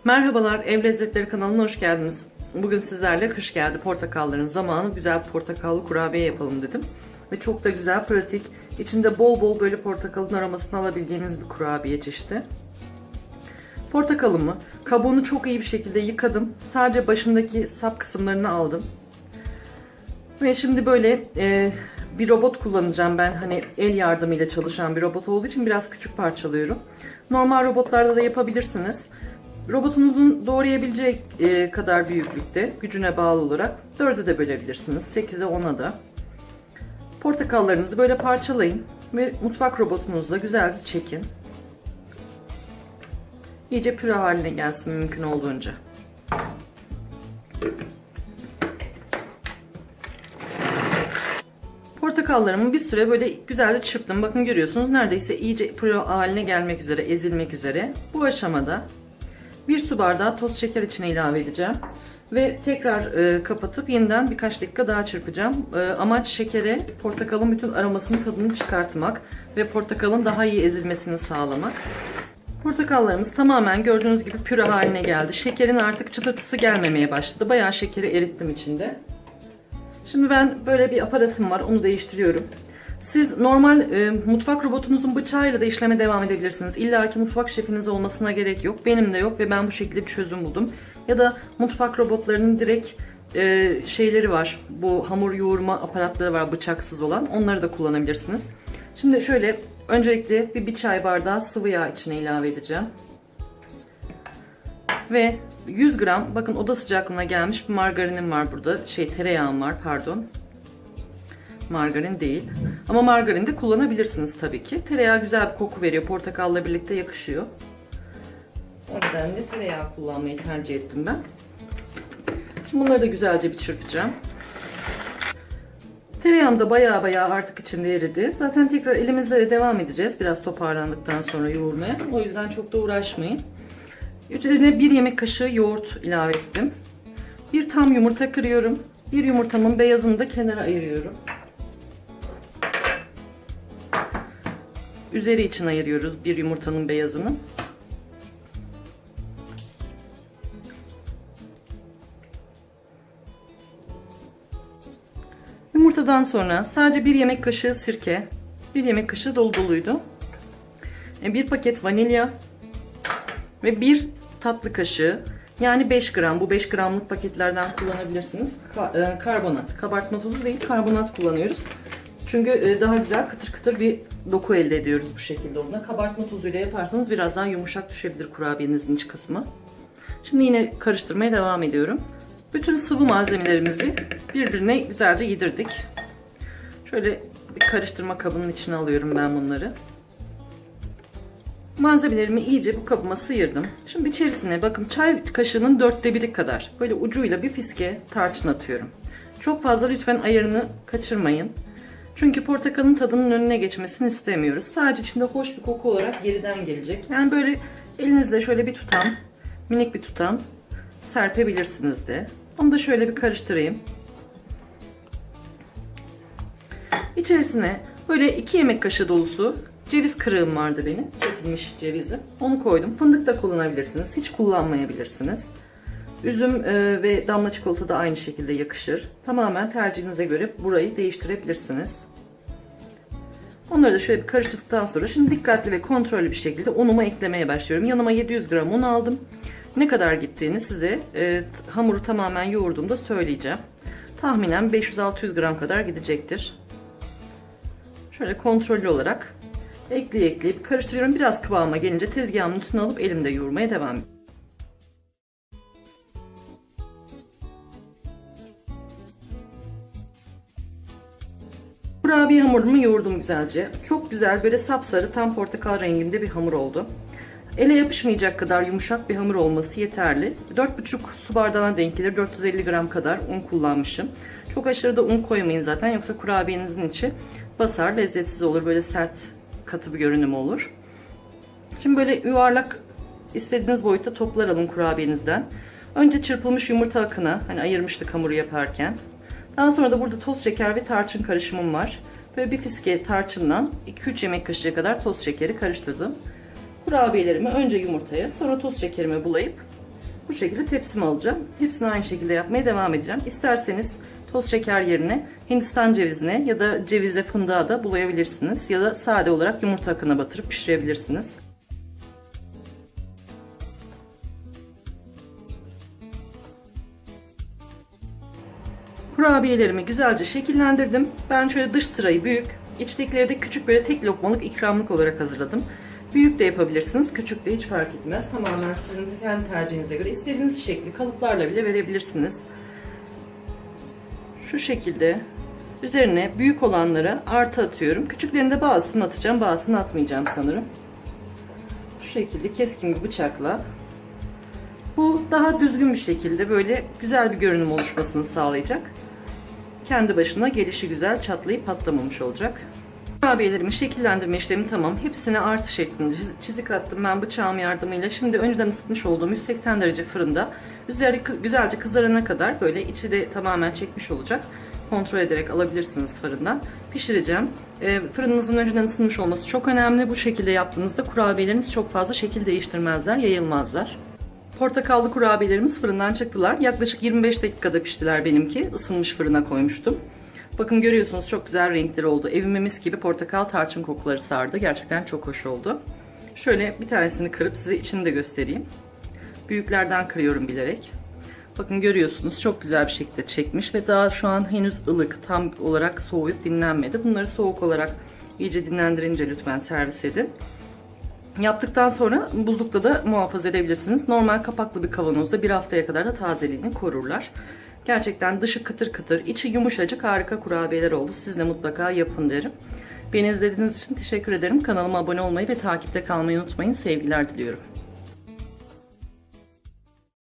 Merhabalar, Ev Lezzetleri kanalına hoş geldiniz. Bugün sizlerle kış geldi, portakalların zamanı, güzel bir portakallı kurabiye yapalım dedim. Ve çok da güzel, pratik, içinde bol bol böyle portakalın aromasını alabildiğiniz bir kurabiye çeşidi. Portakalımı, kabuğunu çok iyi bir şekilde yıkadım. Sadece başındaki sap kısımlarını aldım. Ve şimdi böyle bir robot kullanacağım ben. Hani el yardımıyla çalışan bir robot olduğu için biraz küçük parçalıyorum. Normal robotlarda da yapabilirsiniz. Robotunuzun doğrayabileceği kadar büyüklükte, gücüne bağlı olarak 4'e de bölebilirsiniz. 8'e 10'a da. Portakallarınızı böyle parçalayın ve mutfak robotunuzla güzelce çekin. İyice püre haline gelsin mümkün olduğunca. Portakallarımı bir süre böyle güzelce çırptım. Bakın görüyorsunuz neredeyse iyice püre haline gelmek üzere, ezilmek üzere. Bu aşamada 1 su bardağı toz şeker içine ilave edeceğim. Ve tekrar kapatıp yeniden birkaç dakika daha çırpacağım. Amaç şekere portakalın bütün aromasını, tadını çıkartmak ve portakalın daha iyi ezilmesini sağlamak. Portakallarımız tamamen gördüğünüz gibi püre haline geldi. Şekerin artık çıtırtısı gelmemeye başladı. Bayağı şekeri erittim içinde. Şimdi ben böyle bir aparatım var, onu değiştiriyorum. Siz normal mutfak robotunuzun bıçağıyla da işleme devam edebilirsiniz. İlla ki mutfak şefiniz olmasına gerek yok. Benim de yok ve ben bu şekilde bir çözüm buldum. Ya da mutfak robotlarının direkt şeyleri var. Bu hamur yoğurma aparatları var, bıçaksız olan. Onları da kullanabilirsiniz. Şimdi şöyle öncelikle bir çay bardağı sıvı yağ içine ilave edeceğim. Ve 100 gram, bakın oda sıcaklığına gelmiş bir margarinim var burada. Tereyağım var, pardon. Margarin değil. Ama margarin de kullanabilirsiniz tabii ki. Tereyağı güzel bir koku veriyor. Portakalla birlikte yakışıyor. O nedenle tereyağı kullanmayı tercih ettim ben. Şimdi bunları da güzelce bir çırpacağım. Tereyağım da baya artık içinde eridi. Zaten tekrar elimizle devam edeceğiz. Biraz toparlandıktan sonra yoğurmaya. O yüzden çok da uğraşmayın. Üzerine 1 yemek kaşığı yoğurt ilave ettim. Bir tam yumurta kırıyorum. Bir yumurtamın beyazını da kenara ayırıyorum. Üzeri için ayırıyoruz bir yumurtanın beyazını. Yumurtadan sonra sadece 1 yemek kaşığı sirke, 1 yemek kaşığı dolu doluydu. 1 paket vanilya ve 1 tatlı kaşığı, yani 5 gram, bu 5 gramlık paketlerden kullanabilirsiniz. Karbonat, kabartma tozu değil, karbonat kullanıyoruz. Çünkü daha güzel kıtır kıtır bir doku elde ediyoruz bu şekilde onda. Kabartma tozuyla yaparsanız biraz daha yumuşak düşebilir kurabiyenizin iç kısmı. Şimdi yine karıştırmaya devam ediyorum. Bütün sıvı malzemelerimizi birbirine güzelce yedirdik. Şöyle bir karıştırma kabının içine alıyorum ben bunları. Malzemelerimi iyice bu kabıma sıyırdım. Şimdi içerisine bakın çay kaşığının 4'te 1'i kadar böyle ucuyla bir fiske tarçın atıyorum. Çok fazla lütfen ayarını kaçırmayın. Çünkü portakalın tadının önüne geçmesini istemiyoruz. Sadece içinde hoş bir koku olarak geriden gelecek. Yani böyle elinizle şöyle bir tutam, minik bir tutam serpebilirsiniz de. Onu da şöyle bir karıştırayım. İçerisine böyle 2 yemek kaşığı dolusu ceviz kırığım vardı benim. Çekilmiş cevizi. Onu koydum. Fındık da kullanabilirsiniz. Hiç kullanmayabilirsiniz. Üzüm ve damla çikolata da aynı şekilde yakışır. Tamamen tercihinize göre burayı değiştirebilirsiniz. Onları da şöyle bir karıştırdıktan sonra şimdi dikkatli ve kontrollü bir şekilde unumu eklemeye başlıyorum. Yanıma 700 gram un aldım. Ne kadar gittiğini size hamuru tamamen yoğurduğumda söyleyeceğim. Tahminen 500-600 gram kadar gidecektir. Şöyle kontrollü olarak ekleyip karıştırıyorum. Biraz kıvama gelince tezgahımın üstüne alıp elimde yoğurmaya devam ediyorum. Kurabiye hamurumu yoğurdum güzelce. Çok güzel böyle sapsarı tam portakal renginde bir hamur oldu. Ele yapışmayacak kadar yumuşak bir hamur olması yeterli. 4,5 su bardağına denk gelir. 450 gram kadar un kullanmışım. Çok aşırı da un koymayın zaten. Yoksa kurabiyenizin içi basar, lezzetsiz olur. Böyle sert, katı bir görünüm olur. Şimdi böyle yuvarlak istediğiniz boyutta toplar alın kurabiyenizden. Önce çırpılmış yumurta akını, hani ayırmıştık hamuru yaparken. Daha sonra da burada toz şeker ve tarçın karışımım var. Böyle bir fiske tarçından 2-3 yemek kaşığı kadar toz şekeri karıştırdım. Kurabiyelerimi önce yumurtaya, sonra toz şekerime bulayıp Bu şekilde tepsime alacağım. Hepsini aynı şekilde yapmaya devam edeceğim. İsterseniz toz şeker yerine Hindistan cevizine ya da cevize fındığa da bulayabilirsiniz. Ya da sade olarak yumurta akına batırıp pişirebilirsiniz. Kurabiyelerimi güzelce şekillendirdim. Ben şöyle dış sırayı büyük, içtekileri de küçük, böyle tek lokmalık ikramlık olarak hazırladım. Büyük de yapabilirsiniz, küçük de hiç fark etmez. Tamamen sizin kendi tercihinize göre istediğiniz şekli kalıplarla bile verebilirsiniz. Şu şekilde üzerine büyük olanlara artı atıyorum. Küçüklerinde bazısını atacağım, bazısını atmayacağım sanırım. Şu şekilde keskin bir bıçakla. Bu daha düzgün bir şekilde böyle güzel bir görünüm oluşmasını sağlayacak. Kendi başına gelişi güzel, çatlayıp patlamamış olacak. Kurabiyelerimi şekillendirme işlemi tamam. Hepsine artı şeklinde çizik attım ben bıçağım yardımıyla. Şimdi önceden ısıtmış olduğum 180 derece fırında üzeri güzelce kızarana kadar, böyle içi de tamamen çekmiş olacak. Kontrol ederek alabilirsiniz fırından. Pişireceğim. Fırınınızın önceden ısınmış olması çok önemli. Bu şekilde yaptığınızda kurabiyeleriniz çok fazla şekil değiştirmezler, yayılmazlar. Portakallı kurabiyelerimiz fırından çıktılar. Yaklaşık 25 dakikada piştiler benimki. Isınmış fırına koymuştum. Bakın görüyorsunuz çok güzel renkleri oldu. Evime mis gibi portakal tarçın kokuları sardı. Gerçekten çok hoş oldu. Şöyle bir tanesini kırıp size içini de göstereyim. Büyüklerden kırıyorum bilerek. Bakın görüyorsunuz çok güzel bir şekilde çekmiş ve daha şu an henüz ılık, tam olarak soğuyup dinlenmedi. Bunları soğuk olarak iyice dinlendirince lütfen servis edin. Yaptıktan sonra buzlukta da muhafaza edebilirsiniz. Normal kapaklı bir kavanozda bir haftaya kadar da tazeliğini korurlar. Gerçekten dışı kıtır kıtır, içi yumuşacık harika kurabiyeler oldu. Siz de mutlaka yapın derim. Beni izlediğiniz için teşekkür ederim. Kanalıma abone olmayı ve takipte kalmayı unutmayın. Sevgiler diliyorum.